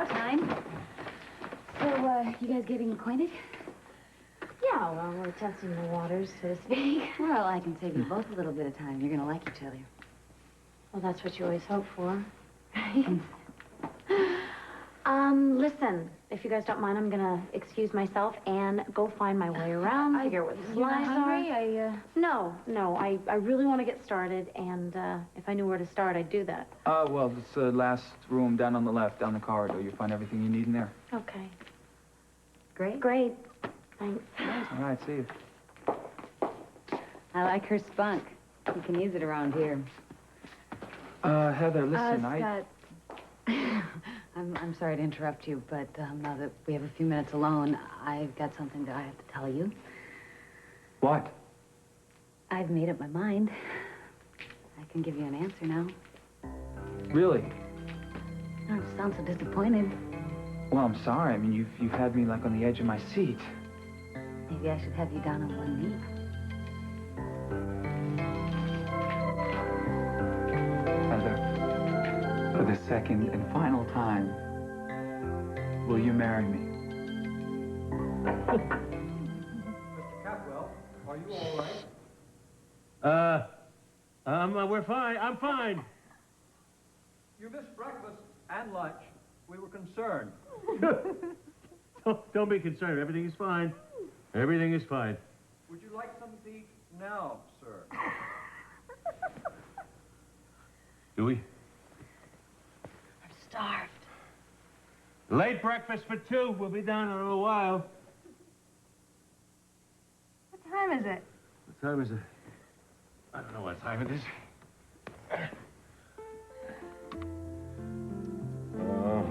about time. So, you guys getting acquainted? Yeah, well, we're testing the waters, so to speak. Well, I can save you both a little bit of time. You're gonna like each other. Well, that's what you always hope for. Listen, if you guys don't mind, I'm gonna excuse myself and go find my way around, figure out what the supplies are. No, I really want to get started, and if I knew where to start, I'd do that. Well, it's the last room down on the left, down the corridor. You'll find everything you need in there. Okay. Great. Thanks. All right, see you. I like her spunk. You can use it around here. Heather, listen, Scott. I'm sorry to interrupt you, but now that we have a few minutes alone, I've got something that I have to tell you. What? I've made up my mind. I can give you an answer now. Really? Oh, you sound so disappointed. Well, I'm sorry. I mean, you've had me, like, on the edge of my seat. Maybe I should have you down on one knee. Heather, for the second and final time, will you marry me? Mr. Capwell, are you all right? We're fine. I'm fine. You missed breakfast and lunch. We were concerned. Don't be concerned. Everything is fine. Everything is fine. Would you like something to eat now, sir? Do we? I'm starved. Late breakfast for two. We'll be down in a little while. What time is it? What time is it? I don't know what time it is. Oh,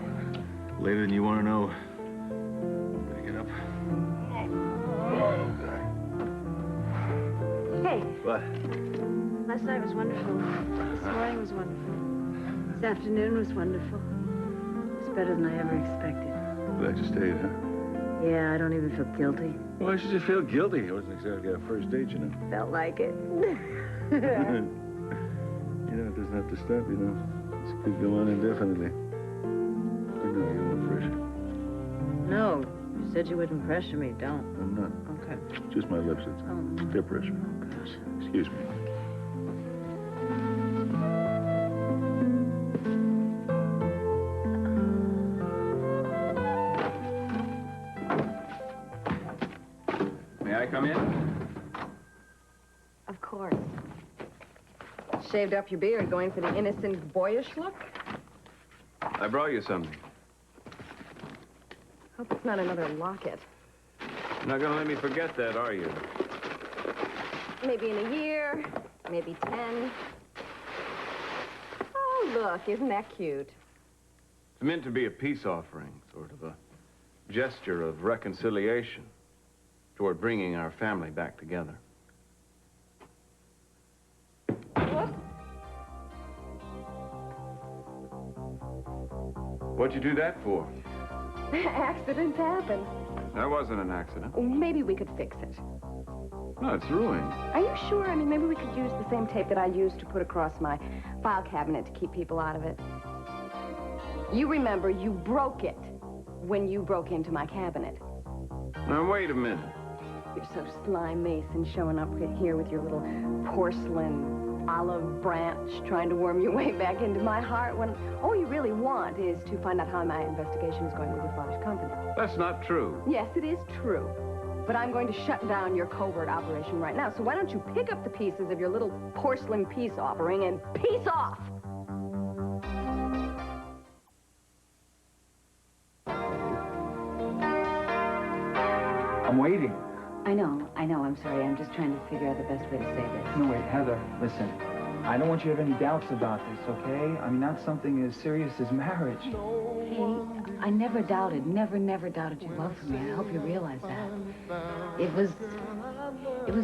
later than you want to know. Better get up. Oh, God. Hey. What? Last night was wonderful. This morning was wonderful. This afternoon was wonderful. It's better than I ever expected. Glad you stayed, huh? Yeah, I don't even feel guilty. Why should you feel guilty? It wasn't exactly our first date, you know. Felt like it. You know, it doesn't have to stop, you know. This could go on indefinitely. You're not under pressure. No, you said you wouldn't pressure me. Don't. I'm not. Okay. Just my lips, it's peer pressure. Oh, gosh. Excuse me. May I come in? Of course. Shaved up your beard, going for the innocent, boyish look? I brought you something. Hope it's not another locket. You're not gonna let me forget that, are you? Maybe in a year, maybe 10. Oh, look, isn't that cute? It's meant to be a peace offering, sort of a gesture of reconciliation toward bringing our family back together. What? What'd you do that for? Accidents happen. That wasn't an accident. Maybe we could fix it. No, it's ruined. Are you sure? I mean, maybe we could use the same tape that I used to put across my file cabinet to keep people out of it. You remember you broke it when you broke into my cabinet. Now, wait a minute. You're so sly, Mason, showing up here with your little porcelain olive branch, trying to worm your way back into my heart when all you really want is to find out how my investigation is going with your father's company. That's not true. Yes, it is true. But I'm going to shut down your covert operation right now, so why don't you pick up the pieces of your little porcelain peace offering and peace off? I'm waiting. I know. I'm sorry. I'm just trying to figure out the best way to say this. No, wait, Heather, listen. I don't want you to have any doubts about this, okay? I mean, not something as serious as marriage. Hey, I never doubted, never doubted your love for me. I hope you realize that. It was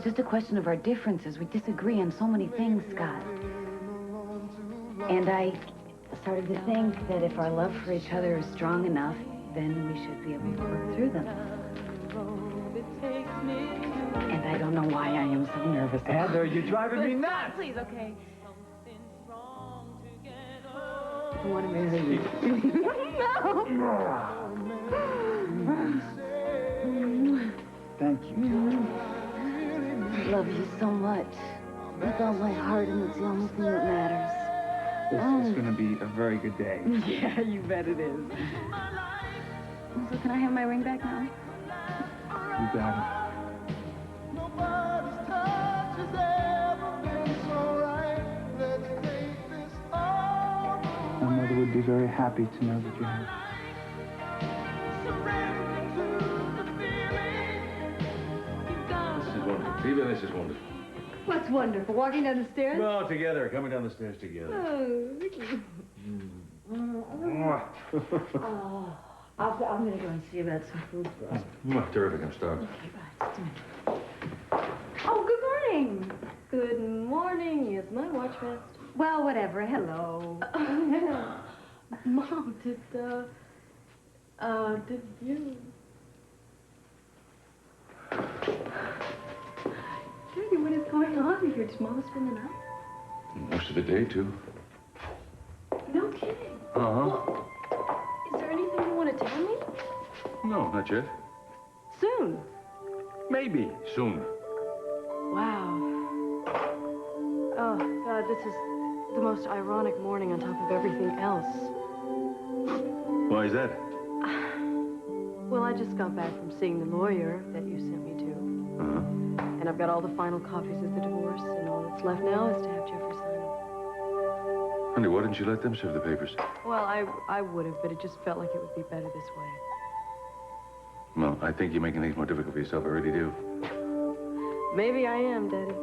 just a question of our differences. We disagree on so many things, Scott. And I started to think that if our love for each other is strong enough, then we should be able to work through them. And I don't know why I am so nervous. Heather, you're driving me nuts! Please, okay. want to marry you. No! Thank you. I love you so much. With all my heart, and it's the only thing that matters. This is going to be a very good day. Yeah, you bet it is. So can I have my ring back now? You got it. My mother would be very happy to know that you have. This is wonderful. Viva, this is wonderful. What's wonderful? Walking down the stairs? No, together, coming down the stairs together. I'm going to go and see about some food for us. Terrific, I'm starved. Okay, right, just a minute. Oh, good morning. Good morning. Yes, my watch fast. Well, whatever. Hello. Mom, did you... Daddy, what is going on here? Did Mama spend the night? Most of the day, too. No kidding. Uh-huh. Well, is there anything you want to tell me? No, not yet. Soon. Maybe soon. Wow. Oh, God, this is the most ironic morning on top of everything else. Why is that? Well, I just got back from seeing the lawyer that you sent me to. Uh-huh. And I've got all the final copies of the divorce, and all that's left now is to have Jeffrey sign it. Honey, why didn't you let them serve the papers? Well, I would have, but it just felt like it would be better this way. Well, I think you're making things more difficult for yourself. I really do. Maybe I am, Daddy.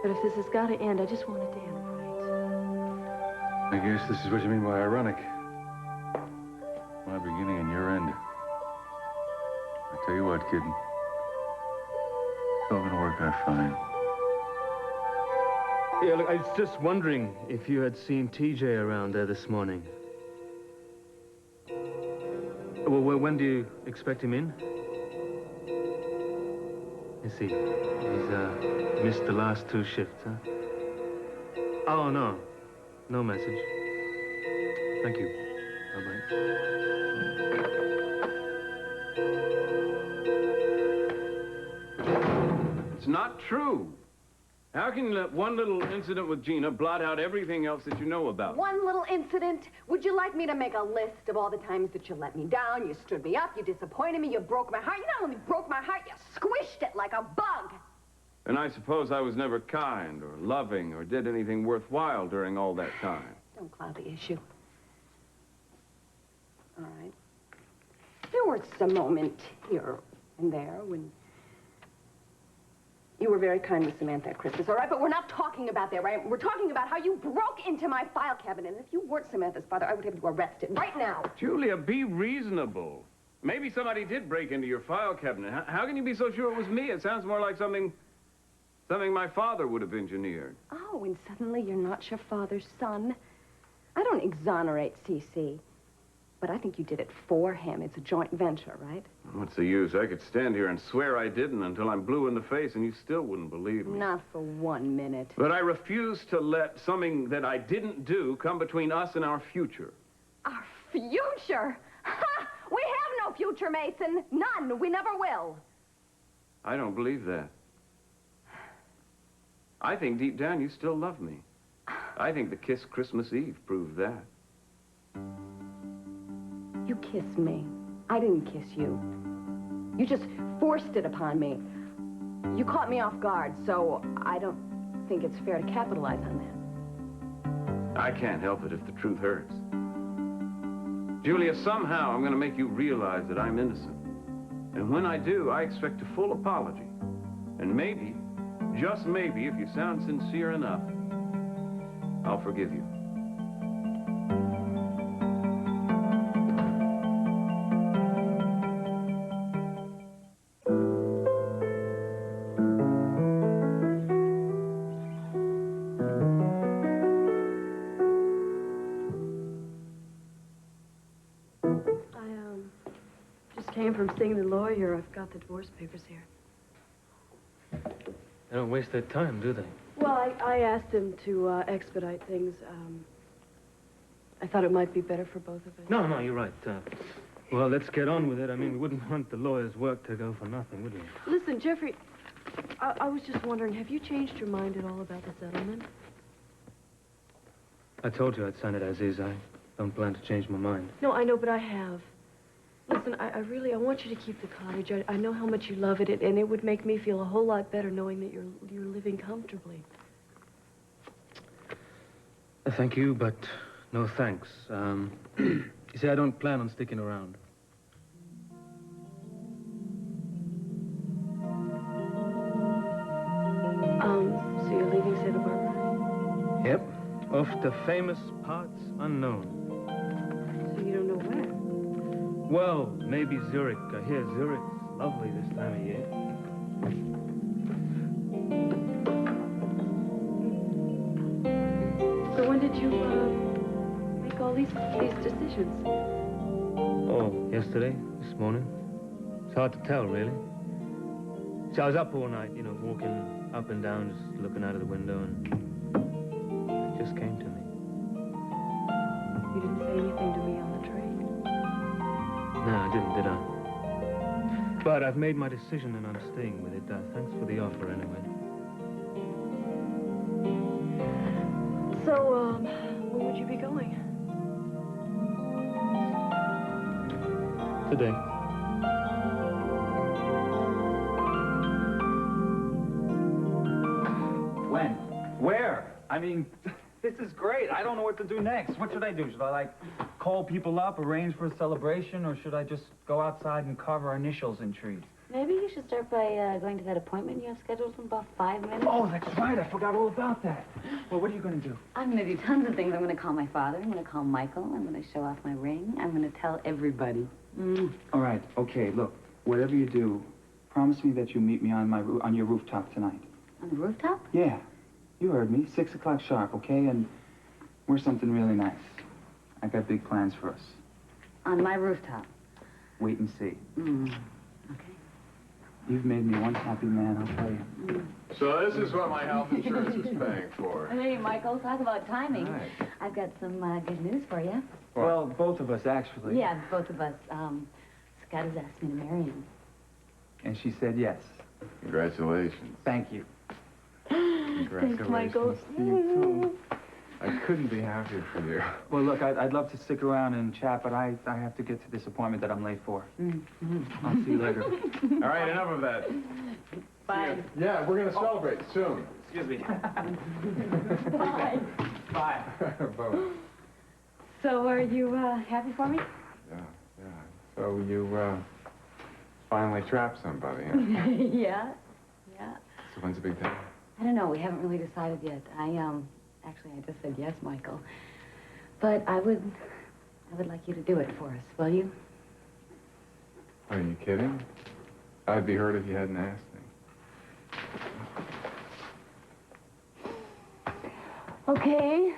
But if this has got to end, I just want it to end right. I guess this is what you mean by ironic. My beginning and your end. I tell you what, kid. It's all gonna work out fine. Yeah, look, I was just wondering if you had seen TJ around there this morning. Well, when do you expect him in? I see. He's missed the last 2 shifts, huh? Oh, no. No message. Thank you. Bye-bye. It's not true. How can you let one little incident with Gina blot out everything else that you know about? One little incident? Would you like me to make a list of all the times that you let me down, you stood me up, you disappointed me, you broke my heart? You not only broke my heart, you squished it like a bug. And I suppose I was never kind or loving or did anything worthwhile during all that time. Don't cloud the issue. All right. There was a moment here and there when you were very kind with Samantha at Christmas, all right? But we're not talking about that, right? We're talking about how you broke into my file cabinet. And if you weren't Samantha's father, I would have you arrested right now. Julia, be reasonable. Maybe somebody did break into your file cabinet. How can you be so sure it was me? It sounds more like something my father would have engineered. Oh, and suddenly you're not your father's son. I don't exonerate СиСи, but I think you did it for him. It's a joint venture, right? What's the use? I could stand here and swear I didn't until I'm blue in the face, and you still wouldn't believe me. Not for 1 minute. But I refuse to let something that I didn't do come between us and our future. Our future? Ha! We have no future, Mason. None. We never will. I don't believe that. I think deep down you still love me. I think the kiss Christmas Eve proved that. You kissed me. I didn't kiss you. You just forced it upon me. You caught me off guard, so I don't think it's fair to capitalize on that. I can't help it if the truth hurts. Julia, somehow I'm going to make you realize that I'm innocent. And when I do, I expect a full apology. And maybe, just maybe, if you sound sincere enough, I'll forgive you. Came from seeing the lawyer. I've got the divorce papers here. They don't waste their time, do they? Well, I asked him to expedite things. I thought it might be better for both of us. No, no, you're right. Well, let's get on with it. I mean, we wouldn't want the lawyer's work to go for nothing, would we? Listen, Jeffrey, I was just wondering, have you changed your mind at all about the settlement? I told you I'd sign it as is. I don't plan to change my mind. No, I know, but I have. Listen, I want you to keep the cottage. I know how much you love it, and it would make me feel a whole lot better knowing that you're living comfortably. Thank you, but no thanks. You see, I don't plan on sticking around. So you're leaving Santa Barbara? Yep. Off to famous parts unknown. So you don't know where? Well, maybe Zurich. I hear Zurich's lovely this time of year. So when did you, make all these decisions? Oh, yesterday, this morning. It's hard to tell, really. So I was up all night, you know, walking up and down, just looking out of the window, and it just came to me. You didn't say anything to me on the train. No, I didn't, did I? But I've made my decision and I'm staying with it. Thanks for the offer, anyway. So, when would you be going? Today. When? Where? I mean, this is great. I don't know what to do next. What should I do? Should I, like, call people up, arrange for a celebration, or should I just go outside and carve our initials in trees? Maybe you should start by going to that appointment you have scheduled in about 5 minutes. Oh, that's right. I forgot all about that. Well, what are you going to do? I'm going to do tons of things. I'm going to call my father. I'm going to call Michael. I'm going to show off my ring. I'm going to tell everybody. All right. Okay, look. Whatever you do, promise me that you meet me on your rooftop tonight. On the rooftop? Yeah. You heard me. 6 o'clock sharp, okay? And we're something really nice. I got big plans for us. On my rooftop? Wait and see. Okay. You've made me one happy man, I'll tell you. So this is what my health insurance is paying for. Hey, Michael, talk about timing. Right. I've got some good news for you. Well, both of us, actually. Yeah, both of us. Scott has asked me to marry him. And she said yes. Congratulations. Thank you. Thanks, Michael. To you, too. I couldn't be happier for you. Well, look, I'd love to stick around and chat, but I have to get to this appointment that I'm late for. I'll see you later. All right, enough of that. Bye. Yeah, we're going to celebrate soon. Excuse me. Bye. Bye. Bye. So, are you happy for me? Yeah. So you finally trapped somebody, huh? Yeah. So when's the big day? I don't know. We haven't really decided yet. Actually, I just said yes, Michael. But I would like you to do it for us, will you? Are you kidding? I'd be hurt if you hadn't asked me. Okay.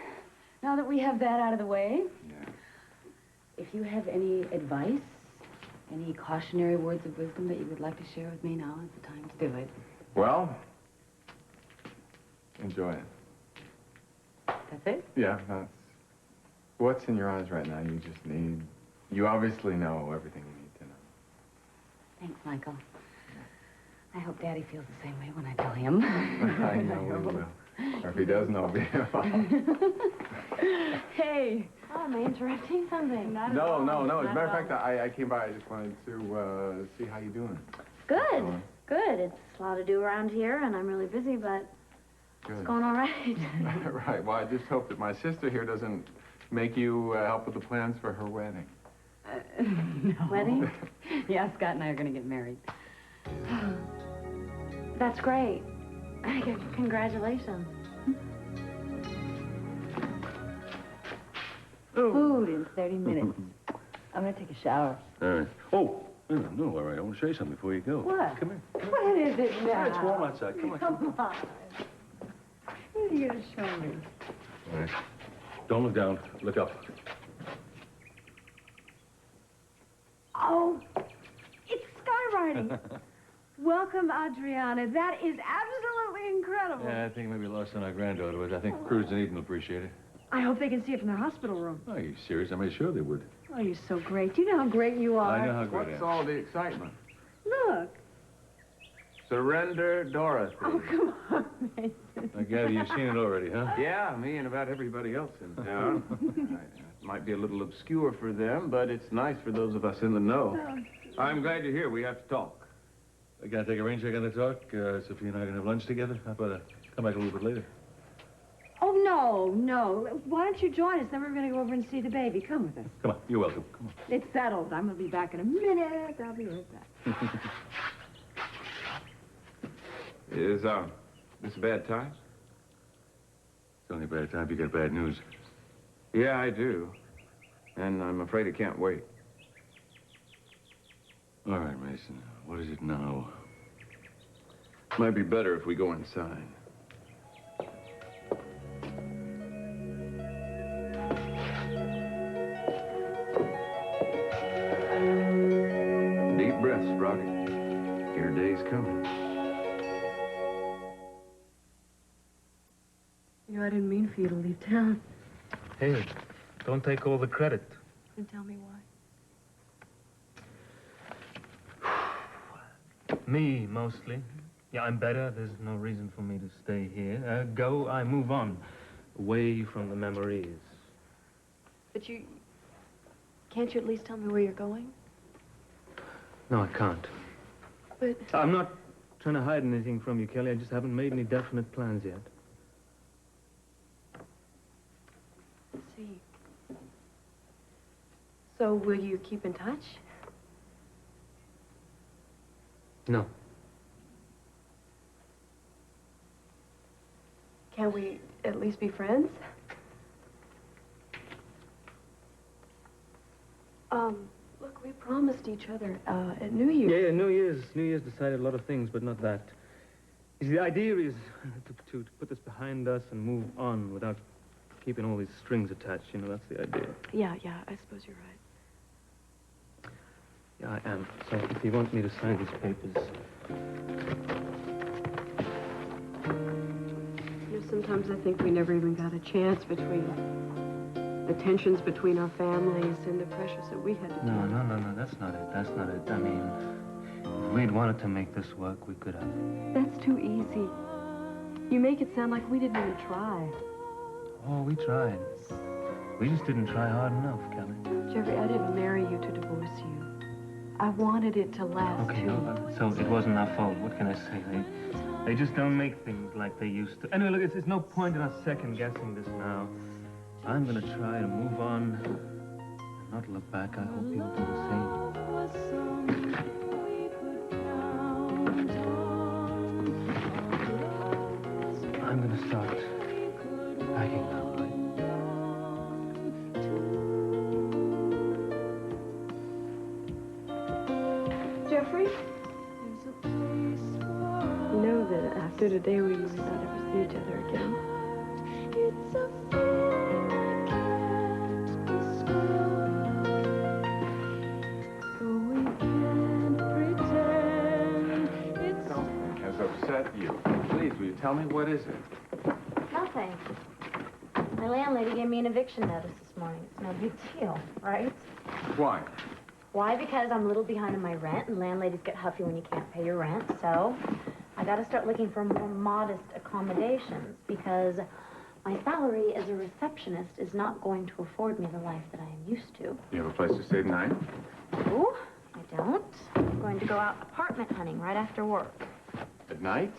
Now that we have that out of the way, Yeah. if you have any advice, any cautionary words of wisdom that you would like to share with me, now is the time to do it. Well, enjoy it. That's it? Yeah, that's... What's in your eyes right now? You just need... You obviously know everything you need to know. Thanks, Michael. I hope Daddy feels the same way when I tell him. I know he will. Or if he doesn't, I'll be involved. Hey. Oh, am I interrupting something? No. As a matter of fact, I came by. I just wanted to see how you're doing. Good. Good. It's a lot to do around here, and I'm really busy, but Good. it's going all right. Right. Well, I just hope that my sister here doesn't make you help with the plans for her wedding. No. Wedding? Yeah, Scott and I are going to get married. That's great. Congratulations. Food in 30 minutes. I'm going to take a shower. All right. Oh, no, all right. I want to show you something before you go. What? Come here. What is it now? It's warm outside. Come on. Come on. What are you going to show me? All right. Don't look down. Look up. Oh, it's skywriting. Welcome, Adriana. That is absolutely incredible. Yeah, I think maybe lost on our granddaughter, but I think Cruz and Eden will appreciate it. I hope they can see it from their hospital room. Are you serious? I made sure they would. Oh, you're so great. Do you know how great you are? I know how great I What's am. all the excitement? Look. Surrender Dorothy. Oh, come on, Mason. I gather you've seen it already, huh? Yeah, me and about everybody else in town. It might be a little obscure for them, but it's nice for those of us in the know. I'm glad you're here. We have to talk. I gotta take a rain check on the talk. Sophia and I are gonna have lunch together. How about come back a little bit later? Oh, no. Why don't you join us? Then we're going to go over and see the baby. Come with us. Come on, you're welcome. Come on. It's settled. I'm going to be back in a minute. I'll be right back. Is, this a bad time? It's only a bad time if you get bad news. Yeah, I do. And I'm afraid it can't wait. All right, Mason. What is it now? Might be better if we go inside. Deep breath, Sprocket. Your day's coming. You know, I didn't mean for you to leave town. Hey, don't take all the credit. And tell me why. Me, mostly. Yeah, I'm better. There's no reason for me to stay here. I move on. Away from the memories. But can't you at least tell me where you're going? No, I can't. But... I'm not trying to hide anything from you, Kelly. I just haven't made any definite plans yet. I see. So, will you keep in touch? No. Can't we at least be friends? Look, we promised each other, at New Year's. Yeah, New Year's decided a lot of things, but not that. You see, the idea is to put this behind us and move on without keeping all these strings attached, you know, that's the idea. Yeah, I suppose you're right. Yeah, I am. So if you want me to sign these papers... You know, sometimes I think we never even got a chance between the tensions between our families and the pressures that we had to No, do. that's not it. I mean, if we'd wanted to make this work, we could have. That's too easy. You make it sound like we didn't even try. Oh, we tried. We just didn't try hard enough, Kelly. Jeffrey, I didn't marry you to divorce you. I wanted it to last, Okay, too. no, so it wasn't our fault. What can I say? They just don't make things like they used to. Anyway, look, it's no point in us second-guessing this now. I'm gonna try to move on and not look back. I hope you'll do the same. I'm gonna start packing now. Jeffrey? You know that after today we might not ever see each other again. It's a feeling I can't describe. So we can't pretend it's... Something has upset you. Please, will you tell me what is it? Nothing. My landlady gave me an eviction notice this morning. It's no big deal, right? Why? Why? Because I'm a little behind on my rent, and landladies get huffy when you can't pay your rent, so I gotta start looking for more modest accommodations, because my salary as a receptionist is not going to afford me the life that I am used to. You have a place to stay tonight? No, I don't. I'm going to go out apartment hunting right after work. At night?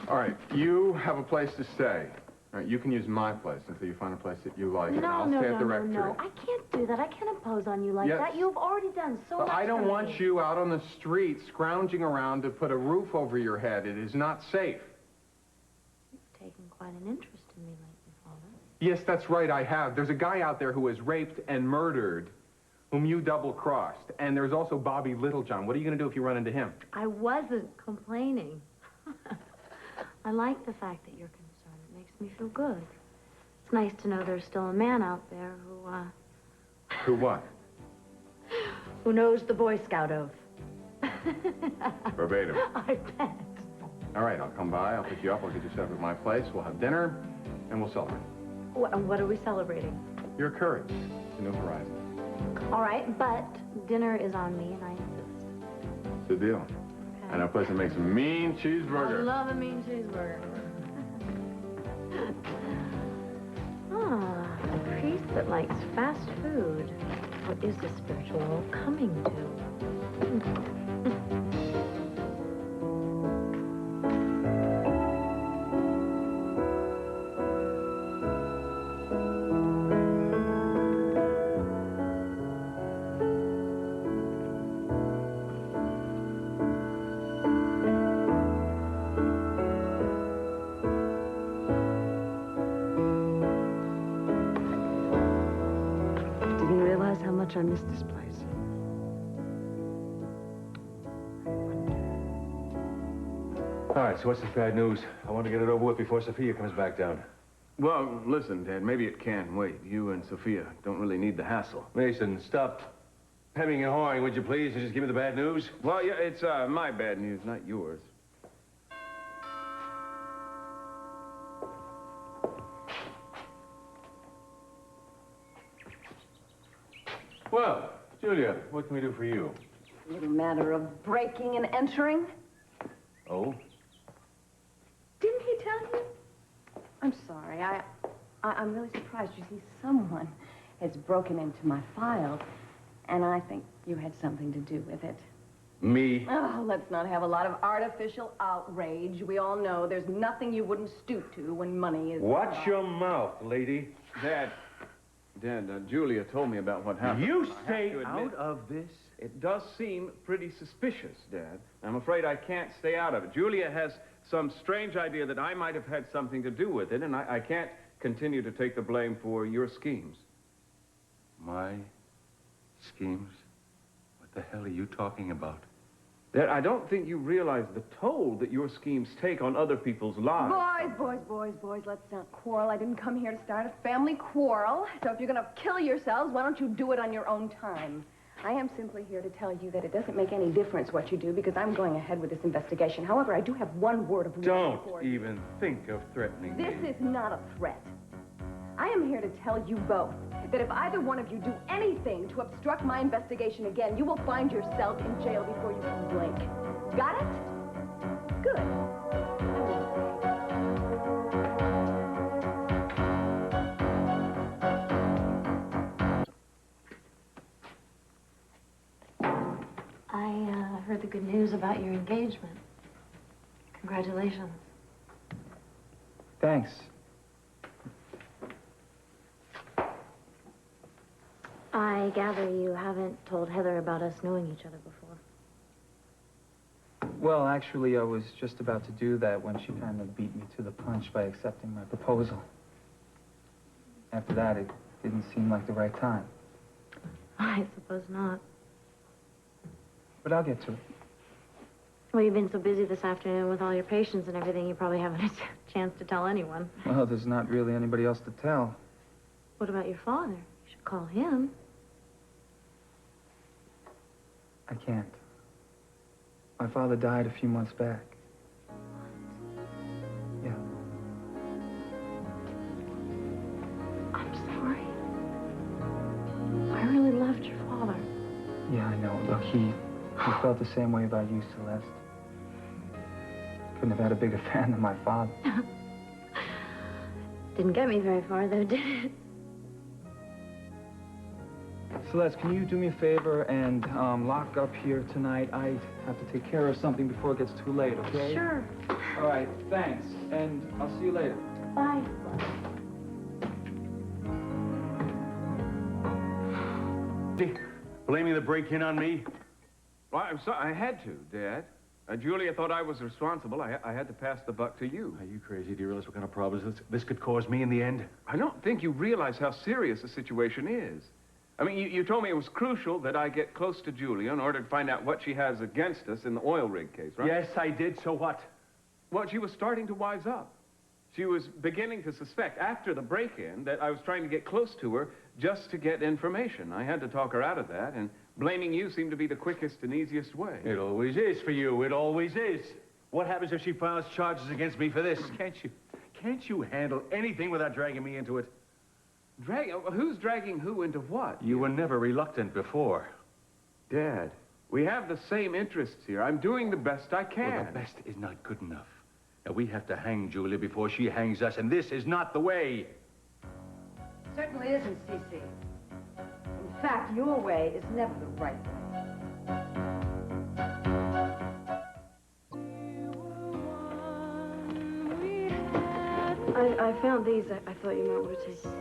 All right, you have a place to stay. All right, you can use my place until you find a place that you like, and I'll stay at the rectory. No. I can't do that. I can't impose on you like that. You've already done so much I don't for want me. you out on the street scrounging around to put a roof over your head. It is not safe. You've taken quite an interest in me lately, Father. Yes, that's right, I have. There's a guy out there who was raped and murdered, whom you double-crossed. And there's also Bobby Littlejohn. What are you going to do if you run into him? I wasn't complaining. I like the fact that you're concerned. It makes me feel good. It's nice to know there's still a man out there who, Who what? who knows the Boy Scout oath. Verbatim. I bet. All right, I'll come by, I'll pick you up, I'll get you set up at my place, we'll have dinner, and we'll celebrate. What are we celebrating? Your courage, the new horizon. All right, but dinner is on me, and I insist. Good deal. Okay. And our place will make some mean I cheeseburger. love a mean cheeseburger. A priest that likes fast food. What is this spiritual world coming to? I miss this place. All right, so what's the bad news? I want to get it over with before Sophia comes back down. Well, listen, Dad, maybe it can wait. You and Sophia don't really need the hassle. Mason, stop hemming and hawing, would you please, and just give me the bad news? Well, yeah, it's my bad news, not yours. Well, Julia, what can we do for you? A little matter of breaking and entering. Oh? Didn't he tell you? I'm sorry. I'm really surprised. You see, someone has broken into my files, and I think you had something to do with it. Me? Oh, let's not have a lot of artificial outrage. We all know there's nothing you wouldn't stoop to when money is... Watch your mouth, lady. Dad, Julia told me about what happened. You stay out of this? It does seem pretty suspicious, Dad. I'm afraid I can't stay out of it. Julia has some strange idea that I might have had something to do with it, and I can't continue to take the blame for your schemes. My schemes? What the hell are you talking about? Dad, I don't think you realize the toll that your schemes take on other people's lives. Boys, let's not quarrel. I didn't come here to start a family quarrel. So if you're going to kill yourselves, why don't you do it on your own time? I am simply here to tell you that it doesn't make any difference what you do because I'm going ahead with this investigation. However, I do have one word of warning for you. Don't even think of threatening me. This is not a threat. I am here to tell you both that if either one of you do anything to obstruct my investigation again, you will find yourself in jail before you can blink. Got it? Good. I heard the good news about your engagement. Congratulations. Thanks. I gather you haven't told Heather about us knowing each other before. Well, actually, I was just about to do that when she kind of beat me to the punch by accepting my proposal. After that, it didn't seem like the right time. I suppose not. But I'll get to it. Well, you've been so busy this afternoon with all your patients and everything, you probably haven't had a chance to tell anyone. Well, there's not really anybody else to tell. What about your father? You should call him. I can't. My father died a few months back. Yeah. I'm sorry. I really loved your father. Yeah, I know. Look, he felt the same way about you, Celeste. Couldn't have had a bigger fan than my father. Didn't get me very far, though, did it? Celeste, can you do me a favor and lock up here tonight? I have to take care of something before it gets too late, okay? Sure. All right, thanks. And I'll see you later. Bye. Blaming the break-in on me? Well, I'm sorry. I had to, Dad. Julia thought I was responsible. I had to pass the buck to you. Are you crazy? Do you realize what kind of problems this could cause me in the end? I don't think you realize how serious the situation is. I mean, you told me it was crucial that I get close to Julia in order to find out what she has against us in the oil rig case, right? Yes, I did. So what? Well, she was starting to wise up. She was beginning to suspect, after the break-in, that I was trying to get close to her just to get information. I had to talk her out of that, and blaming you seemed to be the quickest and easiest way. It always is for you. It always is. What happens if she files charges against me for this? Can't you handle anything without dragging me into it? Who's dragging who into what? You were never reluctant before. Dad, we have the same interests here. I'm doing the best I can. Well, the best is not good enough. Now, we have to hang Julia before she hangs us, and this is not the way. Certainly isn't, СиСи. In fact, your way is never the right way. I found these. I thought you might want to take them.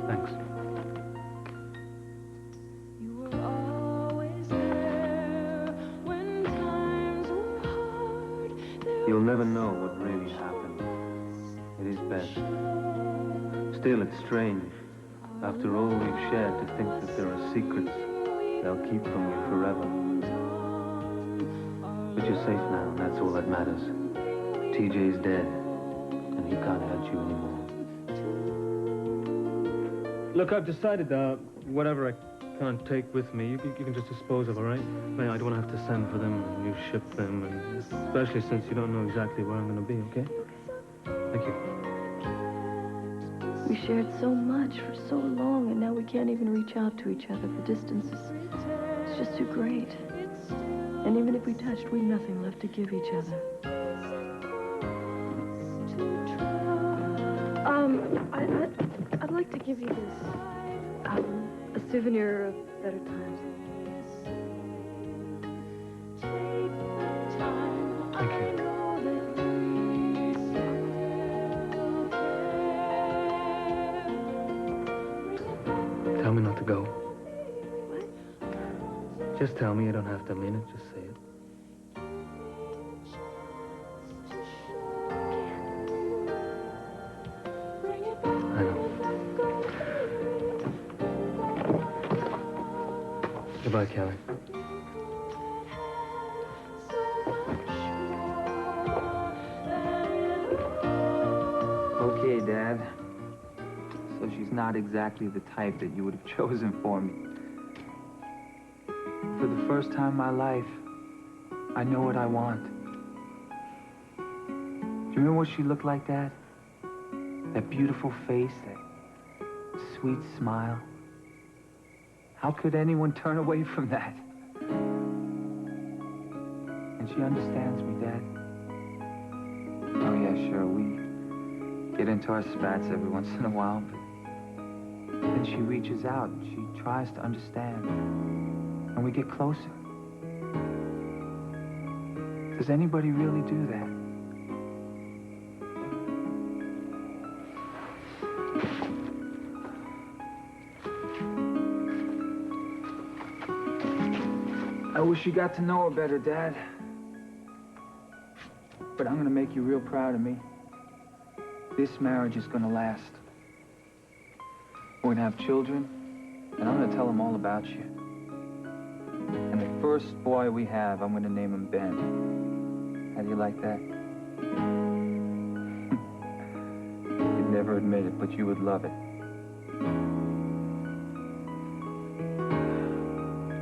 Thanks. You'll never know what really happened. It is best. Still, it's strange. After all we've shared, to think that there are secrets they'll keep from you forever. But you're safe now, and that's all that matters. TJ's dead, and he can't hurt you anymore. Look, I've decided, whatever I can't take with me, you can just dispose of, all right? I don't have to send for them, and you ship them, and especially since you don't know exactly where I'm going to be, okay? Thank you. We shared so much for so long, and now we can't even reach out to each other. The distance it's just too great. And even if we touched, we've nothing left to give each other. I'd like to give you this. A souvenir of better times. Thank you. Tell me not to go. What? Just tell me. You don't have to mean it. Just say it. I know. Goodbye, Kelly. Okay, Dad. So she's not exactly the type that you would have chosen for me. For the first time in my life, I know what I want. Do you remember what she looked like, Dad? That beautiful face, that sweet smile. How could anyone turn away from that? And she understands me, Dad. Oh, yeah, sure, we get into our spats every once in a while, but then she reaches out and she tries to understand. And we get closer. Does anybody really do that? I wish you got to know her better, Dad. But I'm gonna make you real proud of me. This marriage is gonna last. We're gonna have children, and I'm gonna tell them all about you. And the first boy we have, I'm gonna name him Ben. How do you like that? You'd never admit it, but you would love it.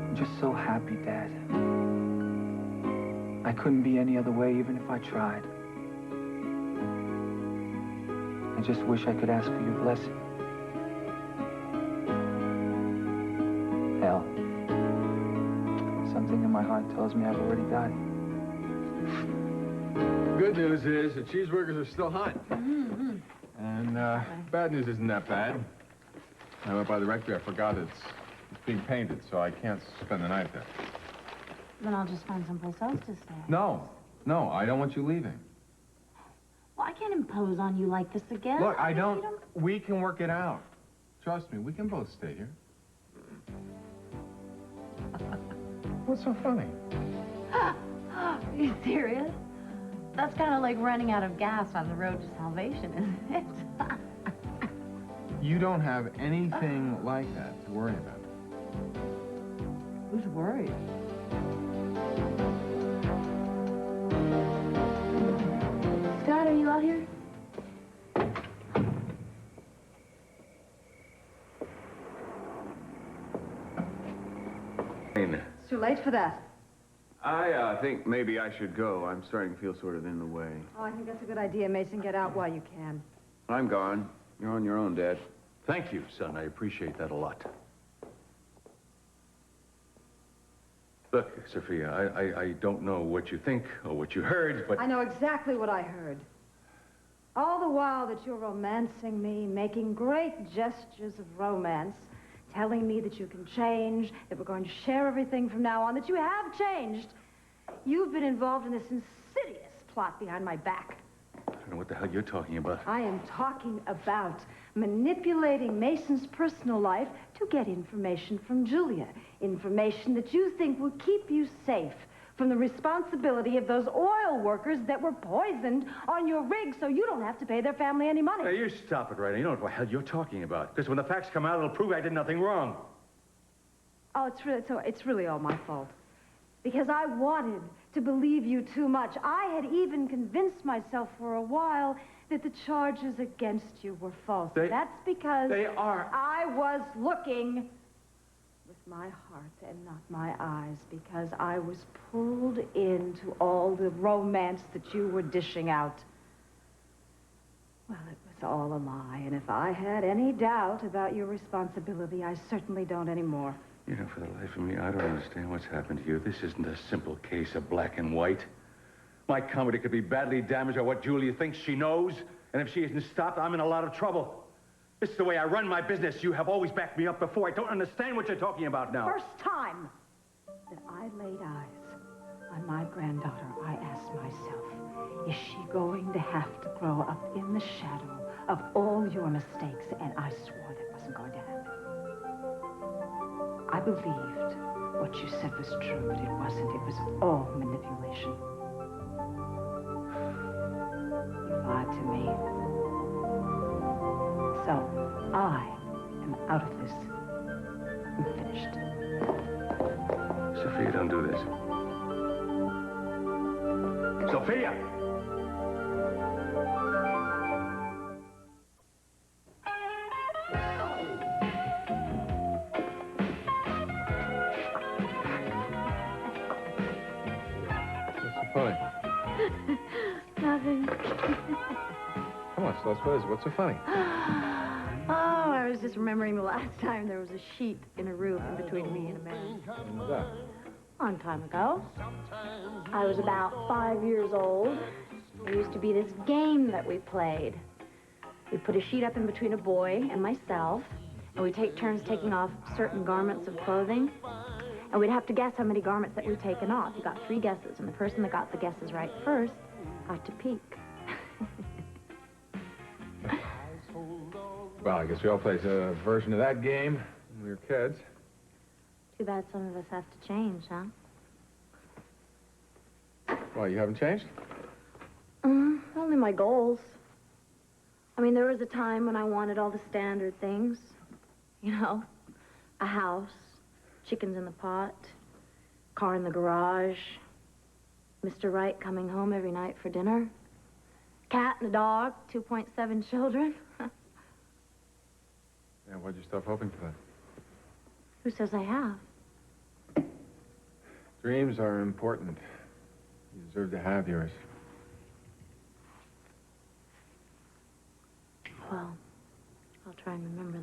I'm just so happy, Dad. I couldn't be any other way, even if I tried. I just wish I could ask for your blessing. Hell, something in my heart tells me I've already got it. Good news is the cheeseburgers are still hot. And bad news isn't that bad. I went by the rectory. I forgot it's being painted, so I can't spend the night there. Then I'll just find someplace else to stay. No, I don't want you leaving. Well, I can't impose on you like this again. Look, I don't... We can work it out. Trust me, we can both stay here. What's so funny? Are you serious? That's kind of like running out of gas on the road to salvation, isn't it? You don't have anything like that to worry about. Who's worried? Scott, are you out here? It's too late for that. I think maybe I should go. I'm starting to feel sort of in the way. Oh, I think that's a good idea, Mason. Get out while you can. I'm gone. You're on your own, Dad. Thank you, son. I appreciate that a lot. Look, Sophia, I don't know what you think or what you heard, but... I know exactly what I heard. All the while that you're romancing me, making great gestures of romance, telling me that you can change, that we're going to share everything from now on, that you have changed, you've been involved in this insidious plot behind my back. I don't know what the hell you're talking about. I am talking about manipulating Mason's personal life to get information from Julia. Information that you think will keep you safe from the responsibility of those oil workers that were poisoned on your rig so you don't have to pay their family any money. Now, you stop it right now. You know what the hell you're talking about. Because when the facts come out, it'll prove I did nothing wrong. Oh, it's really all my fault. Because I wanted to believe you too much. I had even convinced myself for a while that the charges against you were false. That's because they are. I was looking with my heart and not my eyes, because I was pulled into all the romance that you were dishing out. Well, it was all a lie, and if I had any doubt about your responsibility, I certainly don't anymore. You know, for the life of me, I don't understand what's happened to you. This isn't a simple case of black and white. My comedy could be badly damaged by what Julia thinks she knows, and if she isn't stopped, I'm in a lot of trouble. This is the way I run my business. You have always backed me up before. I don't understand what you're talking about now. First time that I laid eyes on my granddaughter, I asked myself, is she going to have to grow up in the shadow of all your mistakes? And I swore that wasn't going to happen. I believed what you said was true, but it wasn't. It was all manipulation. You lied to me. So, I am out of this. I'm finished. Sophia, don't do this. Sophia! Nothing. Come on, Celeste, what is it? What's so funny? Oh, I was just remembering the last time there was a sheet in a roof in between me and a man. When was that? Long time ago. I was about 5 years old. There used to be this game that we played. We'd put a sheet up in between a boy and myself, and we'd take turns taking off certain garments of clothing. And we'd have to guess how many garments that we'd taken off. You got 3 guesses, and the person that got the guesses right first got to peek. Well, I guess we all played a version of that game when we were kids. Too bad some of us have to change, huh? Well, you haven't changed? Only my goals. I mean, there was a time when I wanted all the standard things. You know, a house, chickens in the pot, car in the garage, Mr. Right coming home every night for dinner, cat and a dog, 2.7 children. Yeah, why'd you stop hoping for that? Who says I have? Dreams are important. You deserve to have yours. Well, I'll try and remember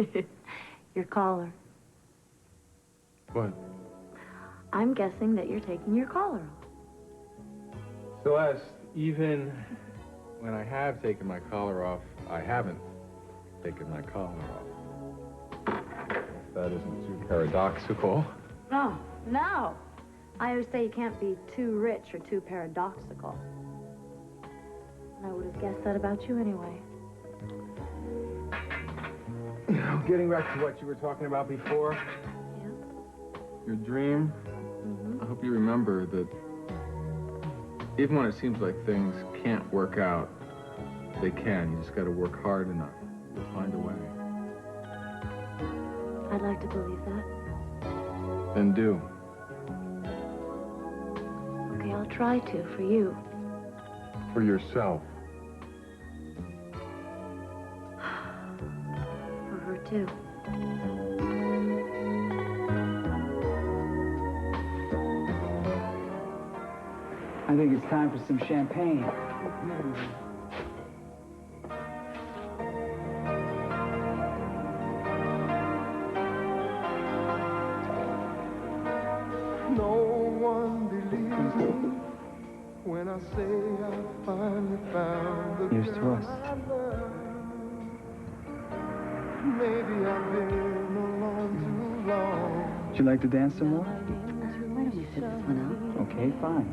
that. Your collar. What? I'm guessing that you're taking your collar off. Celeste, even when I have taken my collar off, I haven't taken my collar off. If that isn't too paradoxical. No, no. I always say you can't be too rich or too paradoxical. And I would have guessed that about you anyway. You know, getting back to what you were talking about before. Yeah? Your dream. I hope you remember that even when it seems like things can't work out, they can. You just got to work hard enough. You'll find a way. I'd like to believe that. Then do. Okay, I'll try to, for you. For yourself. For her, too. I think it's time for some champagne. No one believes me when I say I finally found the Here's to us. Maybe I've been alone too long. Would you like to dance some more? Why don't we sit this one out? Okay, fine.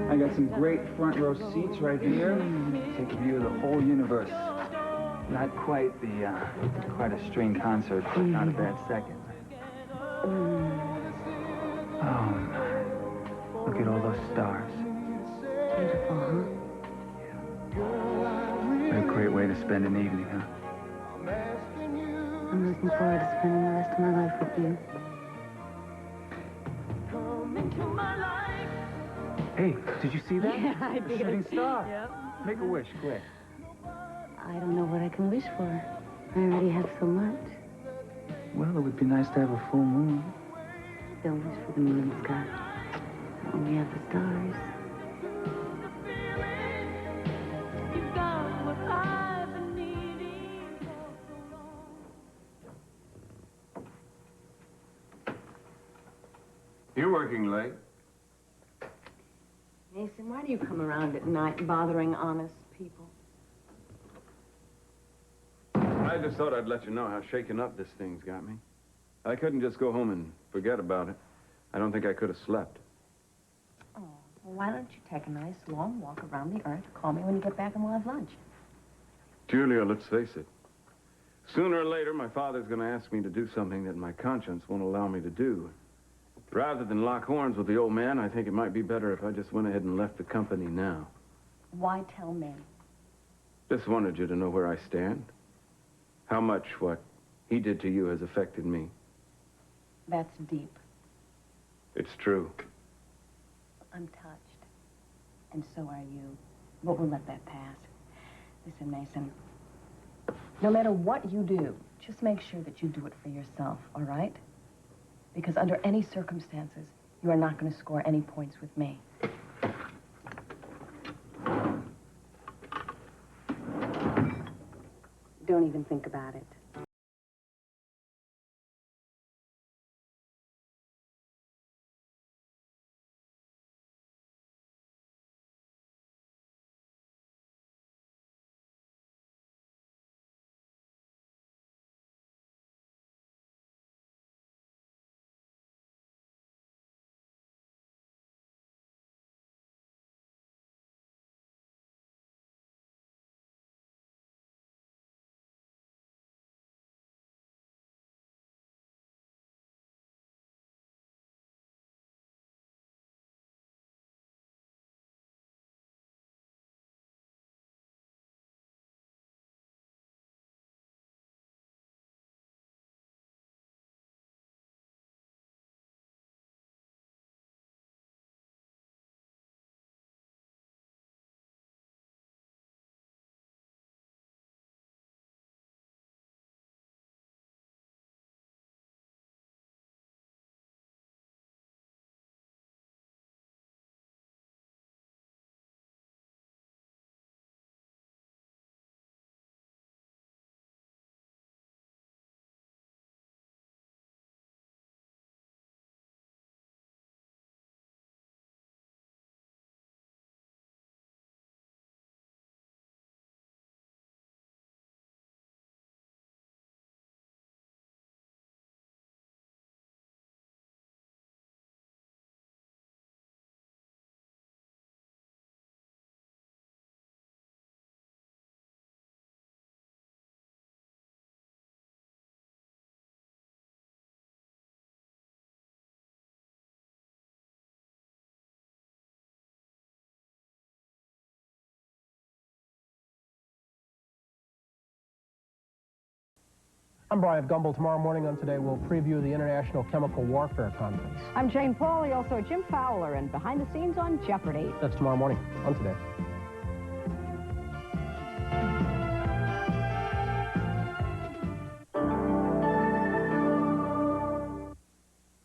I got some great front row seats right here. Take a view of the whole universe. Not quite quite a string concert, but not a bad second. Oh, look at all those stars. Beautiful, huh? What a great way to spend an evening, huh? I'm looking forward to spending the rest of my life with you. Hey, did you see that? Yeah, I The did. shooting star. Yep. Make a wish, quick. I don't know what I can wish for. I already have so much. Well, it would be nice to have a full moon. Don't wish for the moon, Scott. I only have the stars. You're working late. Mason, why do you come around at night bothering honest people? I just thought I'd let you know how shaken up this thing's got me. I couldn't just go home and forget about it. I don't think I could have slept. Oh, well, why don't you take a nice long walk around the earth? Call me when you get back and we'll have lunch. Julia, let's face it. Sooner or later, my father's going to ask me to do something that my conscience won't allow me to do. Rather than lock horns with the old man, I think it might be better if I just went ahead and left the company now. Why tell me? Just wanted you to know where I stand. How much what he did to you has affected me. That's deep. It's true. I'm touched. And so are you. But we'll let that pass. Listen, Mason. No matter what you do, just make sure that you do it for yourself, all right? Because under any circumstances, you are not going to score any points with me. Don't even think about it. I'm Brian Gumbel. Tomorrow morning on Today, we'll preview the International Chemical Warfare Conference. I'm Jane Pauley, also Jim Fowler, and behind the scenes on Jeopardy. That's tomorrow morning on Today.